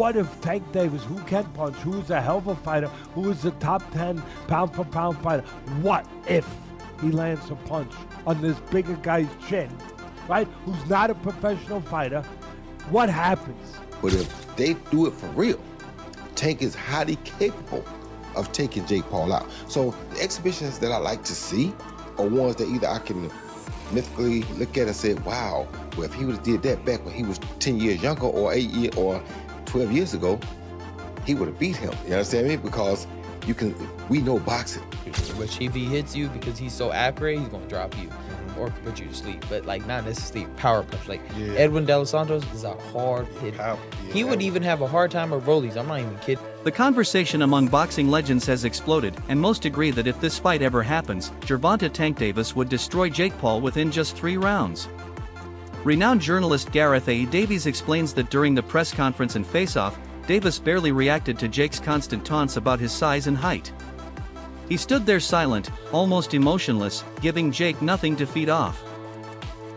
what if Tank Davis, who can punch, who is a hell of a fighter, who is the top 10 pound-for-pound fighter, what if he lands a punch on this bigger guy's chin, right, who's not a professional fighter? What happens? But if they do it for real, Tank is highly capable of taking Jake Paul out. So the exhibitions that I like to see are ones that either I can mythically look at and say, wow, well, if he would have did that back when he was 10 years younger or 8 years or 12 years ago, he would have beat him. You understand me? Because we know boxing. Which if he hits you because he's so accurate, he's gonna drop you or put you to sleep. But like not necessarily power punch. Like Edwin De Los Santos is a hard hitter. He would even have a hard time with rollies. I'm not even kidding. The conversation among boxing legends has exploded, and most agree that if this fight ever happens, Gervonta Tank Davis would destroy Jake Paul within just 3 rounds. Renowned journalist Gareth A. Davies explains that during the press conference and face-off, Davis barely reacted to Jake's constant taunts about his size and height. He stood there silent, almost emotionless, giving Jake nothing to feed off.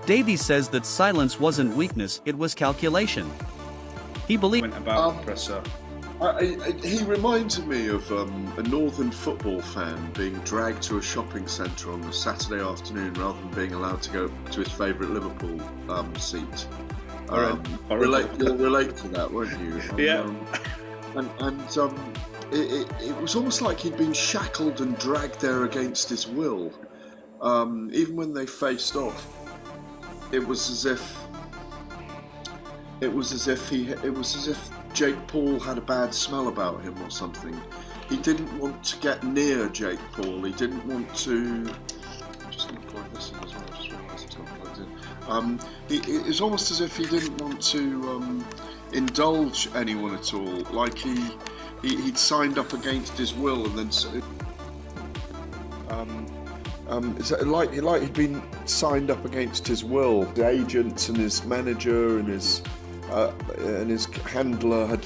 Davies says that silence wasn't weakness, it was calculation. He believed about the presser. He reminded me of a northern football fan being dragged to a shopping centre on a Saturday afternoon rather than being allowed to go to his favourite Liverpool seat. You'll relate to that, won't you? Yeah. It was almost like he'd been shackled and dragged there against his will. Even when they faced off, it was as if Jake Paul had a bad smell about him or something. He didn't want to get near Jake Paul. He didn't want to. I'm just going to plug this in as well. I just realised it's not plugged in. It was almost as if he didn't want to indulge anyone at all. Like he'd signed up against his will, and then it's like he'd been signed up against his will. The agents and his manager and his handler had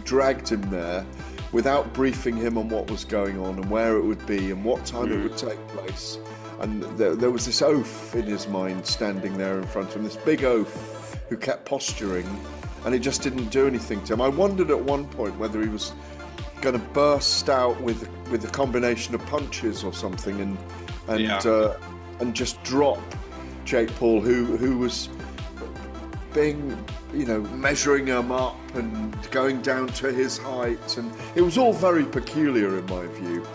dragged him there without briefing him on what was going on and where it would be and what time it would take place. And there was this oaf in his mind standing there in front of him, this big oaf who kept posturing, and it just didn't do anything to him. I wondered at one point whether he was going to burst out with a combination of punches or something and just drop Jake Paul, who was being, measuring him up and going down to his height, and it was all very peculiar in my view.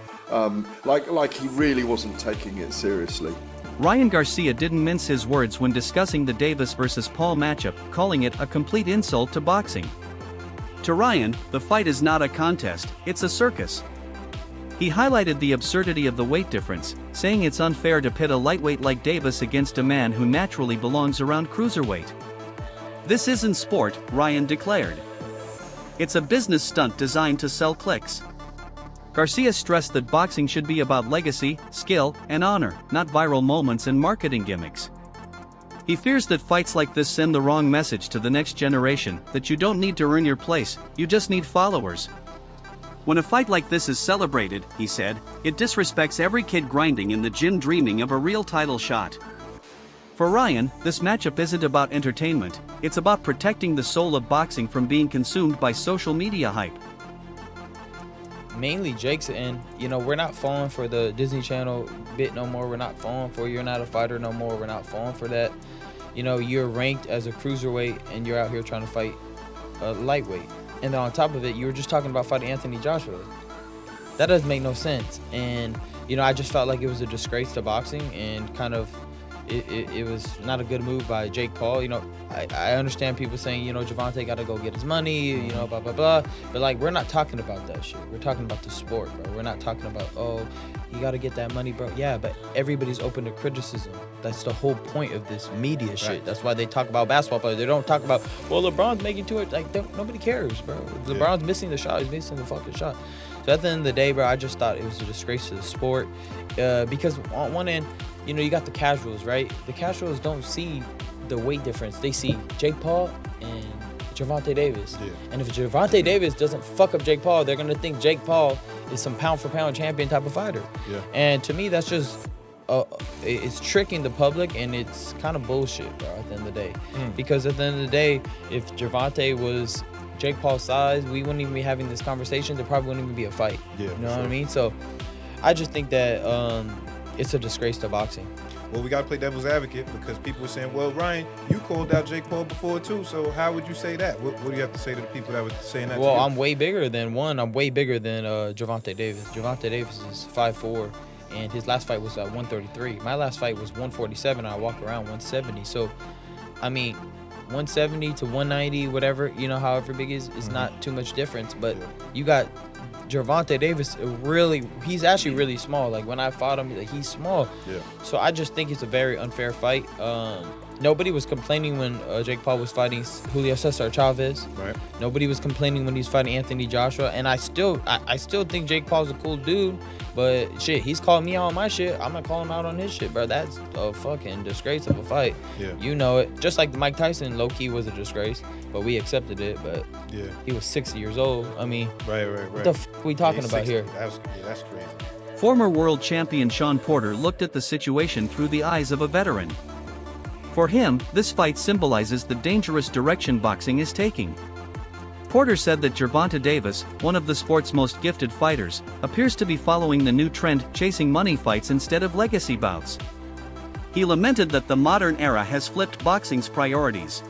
Like he really wasn't taking it seriously. Ryan Garcia didn't mince his words when discussing the Davis vs. Paul matchup, calling it a complete insult to boxing. To Ryan, the fight is not a contest, it's a circus. He highlighted the absurdity of the weight difference, saying it's unfair to pit a lightweight like Davis against a man who naturally belongs around cruiserweight. This isn't sport, Ryan declared. It's a business stunt designed to sell clicks. Garcia stressed that boxing should be about legacy, skill, and honor, not viral moments and marketing gimmicks. He fears that fights like this send the wrong message to the next generation, that you don't need to earn your place, you just need followers. When a fight like this is celebrated, he said, it disrespects every kid grinding in the gym dreaming of a real title shot. For Ryan, this matchup isn't about entertainment, it's about protecting the soul of boxing from being consumed by social media hype. Mainly Jake's, and we're not falling for the Disney Channel bit no more. We're not falling for you're not a fighter no more. We're not falling for that. You're ranked as a cruiserweight and you're out here trying to fight a lightweight. And then on top of it, you were just talking about fighting Anthony Joshua. That doesn't make no sense. And, I just felt like it was a disgrace to boxing, and kind of it was not a good move by Jake Paul. I understand people saying, Gervonta got to go get his money, blah, blah, blah. But, we're not talking about that shit. We're talking about the sport, bro. We're not talking about, you got to get that money, bro. Yeah, but everybody's open to criticism. That's the whole point of this media shit. Right. That's why they talk about basketball players. They don't talk about, LeBron's making too much. Nobody cares, bro. LeBron's missing the shot. He's missing the fucking shot. So at the end of the day, bro, I just thought it was a disgrace to the sport. Because on one end, you got the casuals, right? The casuals don't see the weight difference. They see Jake Paul and Gervonta Davis. Yeah. And if Gervonta Davis doesn't fuck up Jake Paul, they're going to think Jake Paul is some pound-for-pound champion type of fighter. Yeah. And to me, that's just, it's tricking the public, and it's kind of bullshit, bro, at the end of the day. Because at the end of the day, if Gervonta was Jake Paul's size, we wouldn't even be having this conversation. There probably wouldn't even be a fight. Yeah, you know what I mean? So I just think that it's a disgrace to boxing. Well, we got to play devil's advocate because people were saying, well, Ryan, you called out Jake Paul before too, so how would you say that? What do you have to say to the people that were saying that to you? Well, I'm way bigger than Gervonta Davis. Gervonta Davis is 5'4", and his last fight was at 133. My last fight was 147, and I walk around 170. So, I mean, 170 to 190, whatever, you know, however big is not too much difference. But you got Gervonta Davis, he's actually really small. Like, when I fought him, he's small. Yeah. So I just think it's a very unfair fight. Nobody was complaining when Jake Paul was fighting Julio Cesar Chavez. Right. Nobody was complaining when he was fighting Anthony Joshua. And I still think Jake Paul's a cool dude. But shit, he's called me out on my shit. I'm gonna call him out on his shit, bro. That's a fucking disgrace of a fight. Yeah. You know it. Just like Mike Tyson, low key was a disgrace, but we accepted it. But Yeah. he was 60 years old. I mean, Right. what the fuck we talking He's about 60. here? That's crazy. Former world champion Sean Porter looked at the situation through the eyes of a veteran. For him, this fight symbolizes the dangerous direction boxing is taking. Porter said that Gervonta Davis, one of the sport's most gifted fighters, appears to be following the new trend, chasing money fights instead of legacy bouts. He lamented that the modern era has flipped boxing's priorities.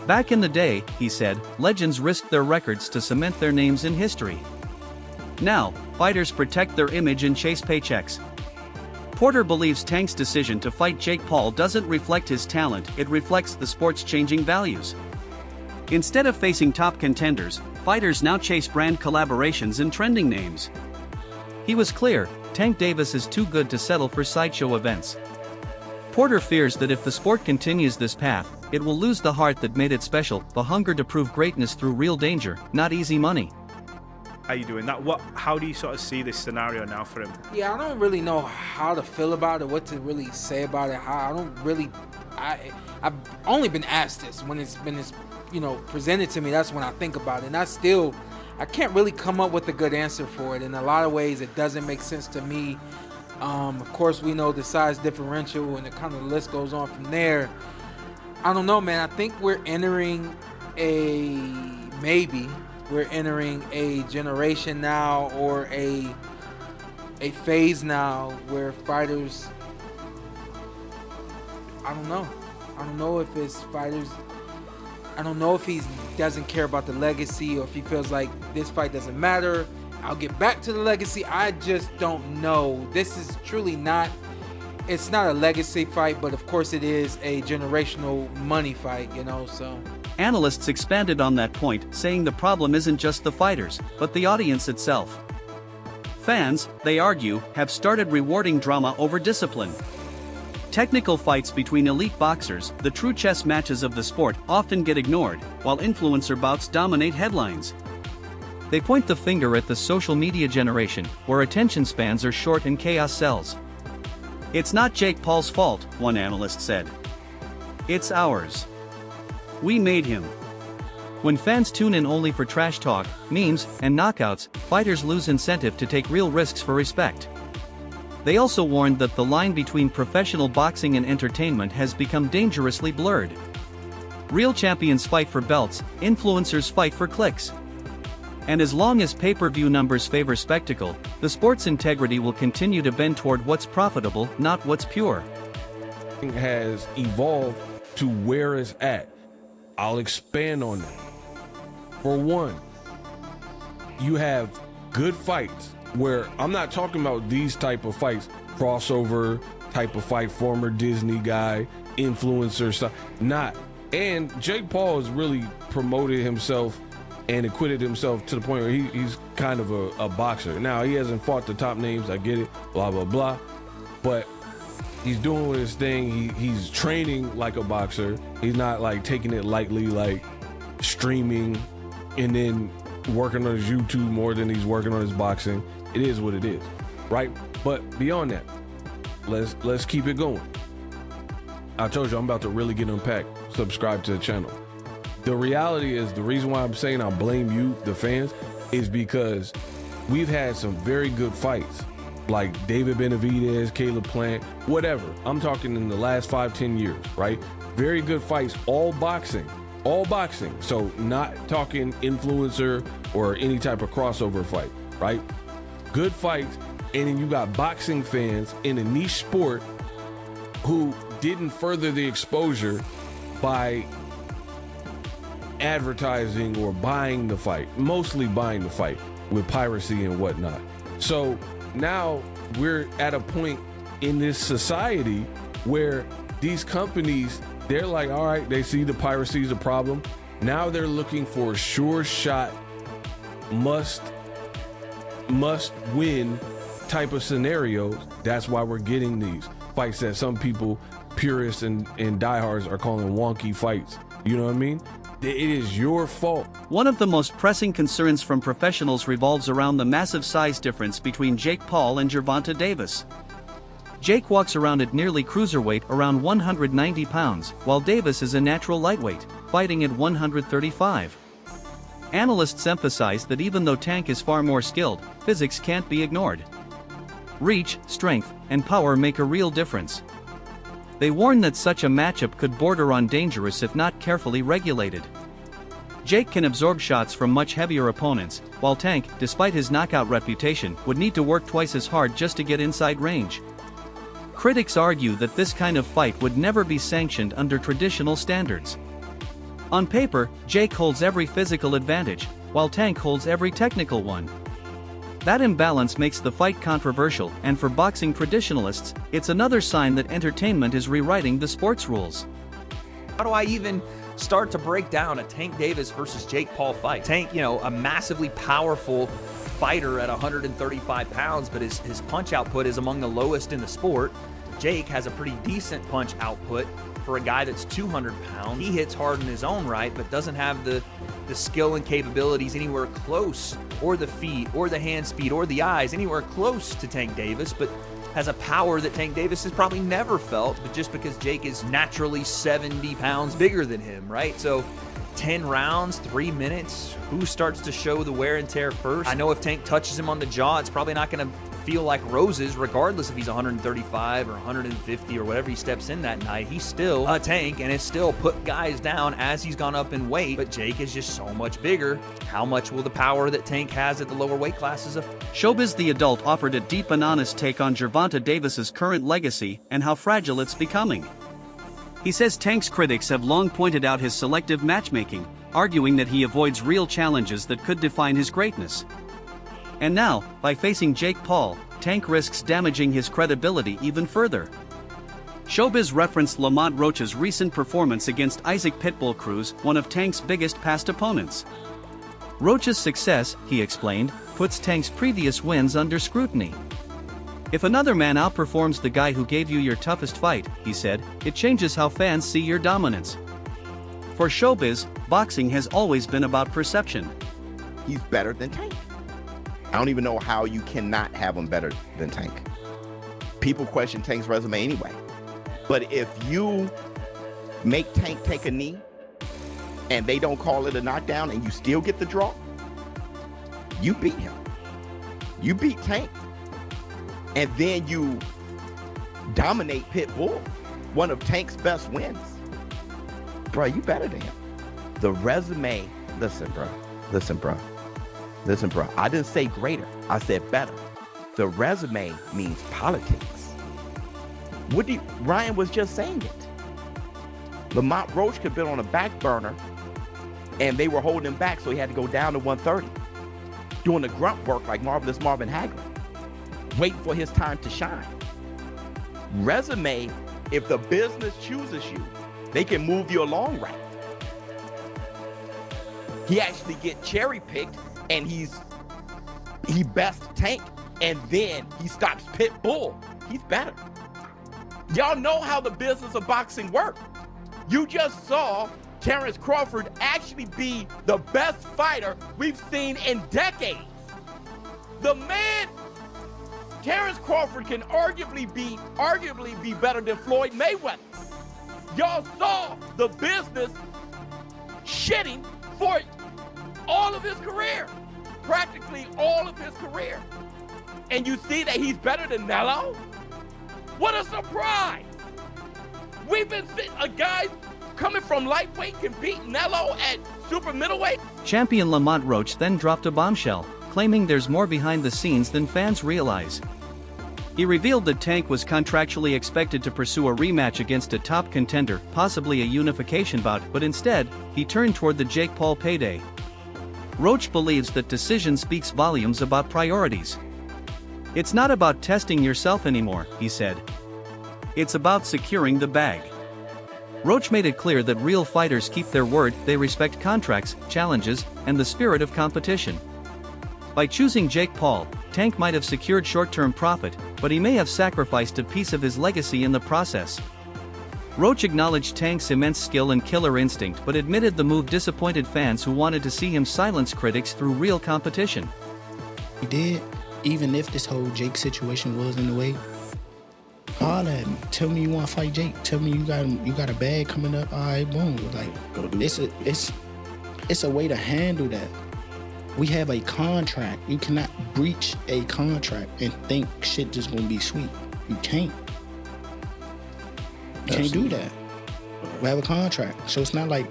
Back in the day, he said, legends risked their records to cement their names in history. Now, fighters protect their image and chase paychecks. Porter believes Tank's decision to fight Jake Paul doesn't reflect his talent, it reflects the sport's changing values. Instead of facing top contenders, fighters now chase brand collaborations and trending names. He was clear, Tank Davis is too good to settle for sideshow events. Porter fears that if the sport continues this path, it will lose the heart that made it special, the hunger to prove greatness through real danger, not easy money. How you doing? How do you sort of see this scenario now for him? Yeah, I don't really know how to feel about it, what to really say about it. I've only been asked this when it's been presented to me. That's when I think about it, and I can't really come up with a good answer for it. In a lot of ways, it doesn't make sense to me. Of course, we know the size differential, and the list goes on from there. I don't know, man. I think we're entering a generation now, or a phase now where fighters, I don't know if it's fighters, I don't know if he doesn't care about the legacy, or if he feels like this fight doesn't matter, I'll get back to the legacy. I just don't know. This is truly it's not a legacy fight, but of course it is a generational money fight, so. Analysts expanded on that point, saying the problem isn't just the fighters, but the audience itself. Fans, they argue, have started rewarding drama over discipline. Technical fights between elite boxers, the true chess matches of the sport, often get ignored, while influencer bouts dominate headlines. They point the finger at the social media generation, where attention spans are short and chaos sells. It's not Jake Paul's fault, one analyst said. It's ours. We made him. When fans tune in only for trash talk, memes, and knockouts, fighters lose incentive to take real risks for respect. They also warned that the line between professional boxing and entertainment has become dangerously blurred. Real champions fight for belts, influencers fight for clicks. And as long as pay-per-view numbers favor spectacle, the sport's integrity will continue to bend toward what's profitable, not what's pure. Has evolved to where it's at. I'll expand on that. For one, you have good fights where I'm not talking about these type of fights, crossover type of fight, former Disney guy, influencer stuff, not. And Jake Paul has really promoted himself and acquitted himself to the point where he's kind of a boxer. Now, he hasn't fought the top names, I get it, blah, blah, blah. But he's doing his thing. He's training like a boxer. He's not like taking it lightly, like streaming and then working on his YouTube more than he's working on his boxing. It is what it is, right? But beyond that, let's keep it going. I told you I'm about to really get unpacked. Subscribe to the channel. The reality is, the reason why I'm saying I blame you, the fans, is because we've had some very good fights, like David Benavidez, Caleb Plant, whatever. I'm talking in the last 5-10 years, right? Very good fights, all boxing, All boxing. So not talking influencer or any type of crossover fight, right? Good fights. And then you got boxing fans in a niche sport who didn't further the exposure by advertising or buying the fight, mostly buying the fight with piracy and whatnot. So now we're at a point in this society where these companies, they're like, all right, they see the piracy is a problem. Now they're looking for sure shot, must win type of scenarios. That's why we're getting these fights that some people, purists and diehards, are calling wonky fights. You know what I mean? It is your fault. One of the most pressing concerns from professionals revolves around the massive size difference between Jake Paul and Gervonta Davis. Jake walks around at nearly cruiserweight, around 190 pounds, while Davis is a natural lightweight, fighting at 135. Analysts emphasize that even though Tank is far more skilled, physics can't be ignored. Reach, strength, and power make a real difference. They warn that such a matchup could border on dangerous if not carefully regulated. Jake can absorb shots from much heavier opponents, while Tank, despite his knockout reputation, would need to work twice as hard just to get inside range. Critics argue that this kind of fight would never be sanctioned under traditional standards. On paper, Jake holds every physical advantage, while Tank holds every technical one. That imbalance makes the fight controversial, and for boxing traditionalists, it's another sign that entertainment is rewriting the sports rules. How do I even start to break down a Tank Davis versus Jake Paul fight? Tank, a massively powerful fighter at 135 pounds, but his punch output is among the lowest in the sport. Jake has a pretty decent punch output for a guy that's 200 pounds. He hits hard in his own right, but doesn't have the skill and capabilities anywhere close, or the feet, or the hand speed, or the eyes anywhere close to Tank Davis, but has a power that Tank Davis has probably never felt, but just because Jake is naturally 70 pounds bigger than him, right? So 10 rounds, 3 minutes, who starts to show the wear and tear first? I know if Tank touches him on the jaw, it's probably not going to feel like roses, regardless if he's 135 or 150 or whatever he steps in that night. He's still a Tank and has still put guys down as he's gone up in weight, but Jake is just so much bigger. How much will the power that Tank has at the lower weight classes affect? Showbiz the Adult offered a deep and honest take on Gervonta Davis's current legacy and how fragile it's becoming. He says Tank's critics have long pointed out his selective matchmaking, arguing that he avoids real challenges that could define his greatness. And now, by facing Jake Paul, Tank risks damaging his credibility even further. Showbiz referenced Lamont Roach's recent performance against Isaac Pitbull Cruz, one of Tank's biggest past opponents. Roach's success, he explained, puts Tank's previous wins under scrutiny. If another man outperforms the guy who gave you your toughest fight, he said, it changes how fans see your dominance. For Showbiz, boxing has always been about perception. He's better than Tank. I don't even know how you cannot have him better than Tank. People question Tank's resume anyway. But if you make Tank take a knee and they don't call it a knockdown and you still get the draw, you beat him. You beat Tank. And then you dominate Pitbull, one of Tank's best wins. Bro, you better than him. The resume, listen, bro. I didn't say greater, I said better. The resume means politics. Ryan was just saying it. Lamont Roach could have been on a back burner and they were holding him back, so he had to go down to 130. Doing the grunt work like Marvelous Marvin Hagler. Waiting for his time to shine. Resume, if the business chooses you, they can move you along right. He actually get cherry picked and he bests Tank and then he stops Pitbull. He's better. Y'all know how the business of boxing works. You just saw Terrence Crawford actually be the best fighter we've seen in decades. The man, Terrence Crawford, can arguably be better than Floyd Mayweather. Y'all saw the business shitting for all of his career, practically all of his career. And you see that he's better than Nello? What a surprise! We've been sitting, a guy coming from lightweight can beat Nello at super middleweight? Champion Lamont Roach then dropped a bombshell, claiming there's more behind the scenes than fans realize. He revealed that Tank was contractually expected to pursue a rematch against a top contender, possibly a unification bout, but instead, he turned toward the Jake Paul payday. Roach believes that decision speaks volumes about priorities. It's not about testing yourself anymore, he said. It's about securing the bag. Roach made it clear that real fighters keep their word, they respect contracts, challenges, and the spirit of competition. By choosing Jake Paul, Tank might have secured short-term profit, but he may have sacrificed a piece of his legacy in the process. Roach acknowledged Tank's immense skill and killer instinct but admitted the move disappointed fans who wanted to see him silence critics through real competition. He did, even if this whole Jake situation was in the way. Holla at me. Tell me you want to fight Jake. Tell me you got a bag coming up. All right, boom. Like, it's a way to handle that. We have a contract. You cannot breach a contract and think shit just gonna be sweet. You can't. You can't do that. We have a contract. So it's not like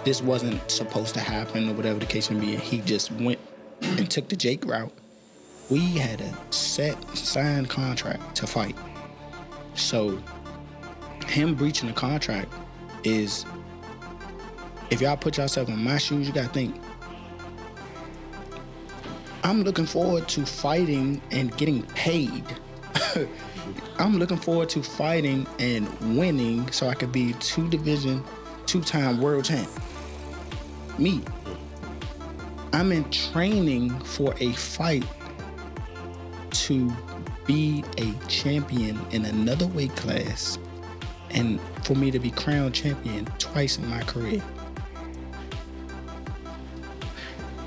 this wasn't supposed to happen or whatever the case may be, and he just went and took the Jake route. We had a signed contract to fight. So him breaching the contract is, if y'all put yourself in my shoes, you gotta think, I'm looking forward to fighting and getting paid. I'm looking forward to fighting and winning so I could be two-time world champ. Me. I'm in training for a fight to be a champion in another weight class and for me to be crowned champion twice in my career.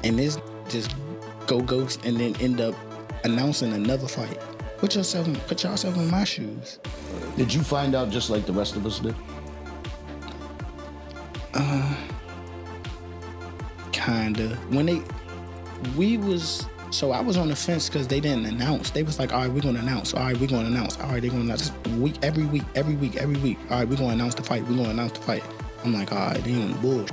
And this just go ghost and then end up announcing another fight. Put yourself in my shoes. Did you find out just like the rest of us did? Kinda. So I was on the fence because they didn't announce. They was like, all right, we're gonna announce. All right, we're gonna announce. All right, they're gonna announce. Every week. All right, we're gonna announce the fight. I'm like, all right, they on the bullshit.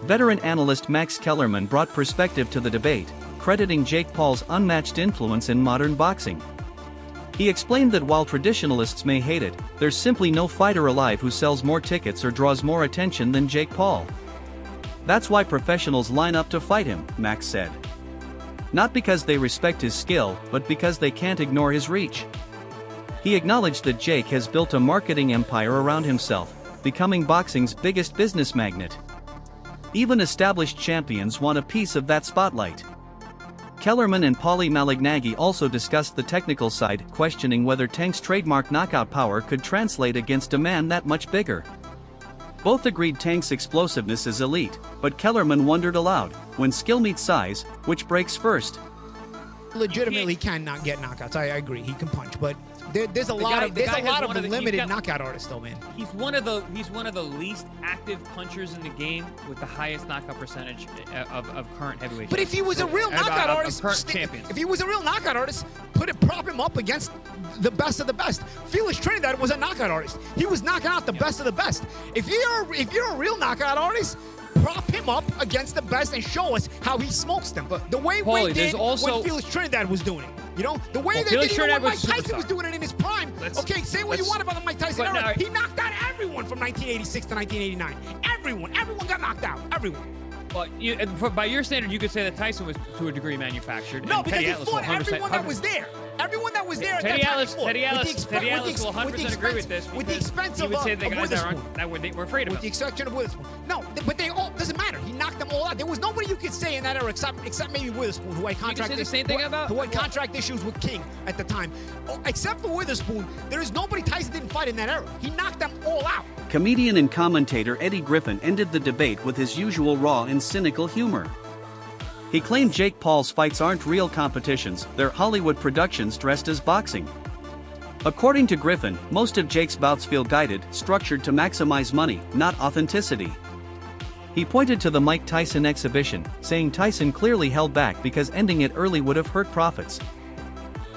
Veteran analyst Max Kellerman brought perspective to the debate, crediting Jake Paul's unmatched influence in modern boxing. He explained that while traditionalists may hate it, there's simply no fighter alive who sells more tickets or draws more attention than Jake Paul. That's why professionals line up to fight him, Max said. Not because they respect his skill, but because they can't ignore his reach. He acknowledged that Jake has built a marketing empire around himself, becoming boxing's biggest business magnet. Even established champions want a piece of that spotlight. Kellerman and Paulie Malignaggi also discussed the technical side, questioning whether Tank's trademark knockout power could translate against a man that much bigger. Both agreed Tank's explosiveness is elite, but Kellerman wondered aloud, when skill meets size, which breaks first? Legitimately cannot get knockouts. I agree. He can punch, but there's a lot of limited knockout artists, though, man. He's one of the least active punchers in the game with the highest knockout percentage of current heavyweight. But if he was a real knockout artist, if he was a real knockout artist, prop him up against the best of the best. Felix Trinidad was a knockout artist. He was knocking out the best of the best. If you're a real knockout artist, prop him up against the best and show us how he smokes them. The way Paulie, we did when Felix Trinidad was doing it. You know, the way they did it when Mike Tyson was doing it in his prime. Say what you want about the Mike Tyson era. He knocked out everyone from 1986 to 1989. Everyone got knocked out. Everyone. Well, by your standard, you could say that Tyson was to a degree manufactured. No, because he fought everyone that was there. Everyone that was there at that time. Teddy Ellis will 100% agree with this. With the expense of you would say the guys Witherspoon. that were afraid of him. With the exception of Witherspoon. No, but they all, doesn't matter. He knocked them all out. There was nobody you could say in that era except maybe Witherspoon, who had contract issues. You can say the same thing about? Who had contract issues with King at the time. Except for Witherspoon, there is nobody Tyson didn't fight in that era. He knocked them all out. Comedian and commentator Eddie Griffin ended the debate with his usual raw and cynical humor. He claimed Jake Paul's fights aren't real competitions, they're Hollywood productions dressed as boxing. According to Griffin, most of Jake's bouts feel guided, structured to maximize money, not authenticity. He pointed to the Mike Tyson exhibition, saying Tyson clearly held back because ending it early would have hurt profits.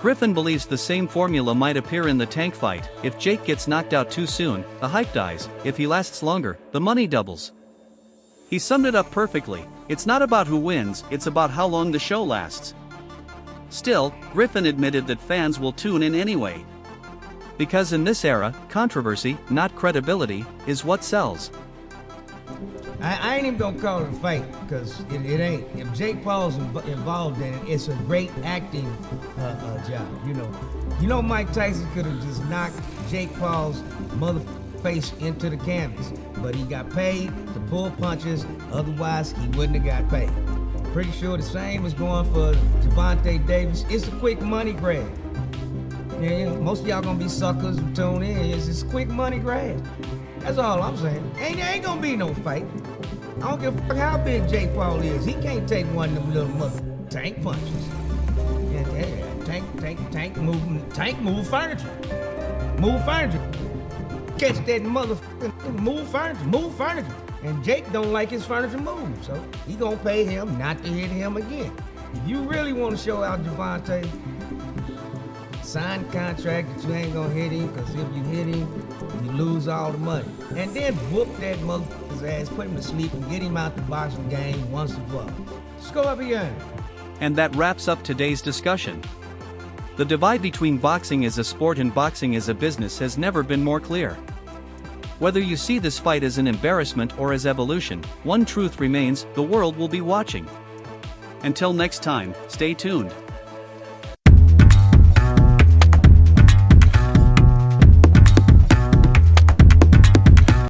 Griffin believes the same formula might appear in the Tank fight. If Jake gets knocked out too soon, the hype dies. If he lasts longer, the money doubles. He summed it up perfectly. It's not about who wins, it's about how long the show lasts. Still, Griffin admitted that fans will tune in anyway. Because in this era, controversy, not credibility, is what sells. I ain't even gonna call it a fight, because it ain't. If Jake Paul's involved in it, it's a great acting job, You know Mike Tyson could have just knocked Jake Paul's face into the canvas, but he got paid to pull punches, otherwise he wouldn't have got paid. Pretty sure the same is going for Gervonta Davis. It's a quick money grab. Yeah, most of y'all gonna be suckers who tune in. It's just quick money grab. That's all I'm saying. Ain't gonna be no fight. I don't give a fuck how big Jake Paul is. He can't take one of them little mother tank punches. Tank move furniture. Move furniture. Catch that motherfucking move furniture. And Jake don't like his furniture moved, so he gonna pay him not to hit him again. If you really want to show out Gervonta, sign a contract that you ain't gonna hit him, because if you hit him, you lose all the money. And then whoop that motherfucker's ass, put him to sleep, and get him out the boxing game once and for all. Just go up here. And that wraps up today's discussion. The divide between boxing as a sport and boxing as a business has never been more clear. Whether you see this fight as an embarrassment or as evolution, one truth remains: the world will be watching. Until next time, stay tuned.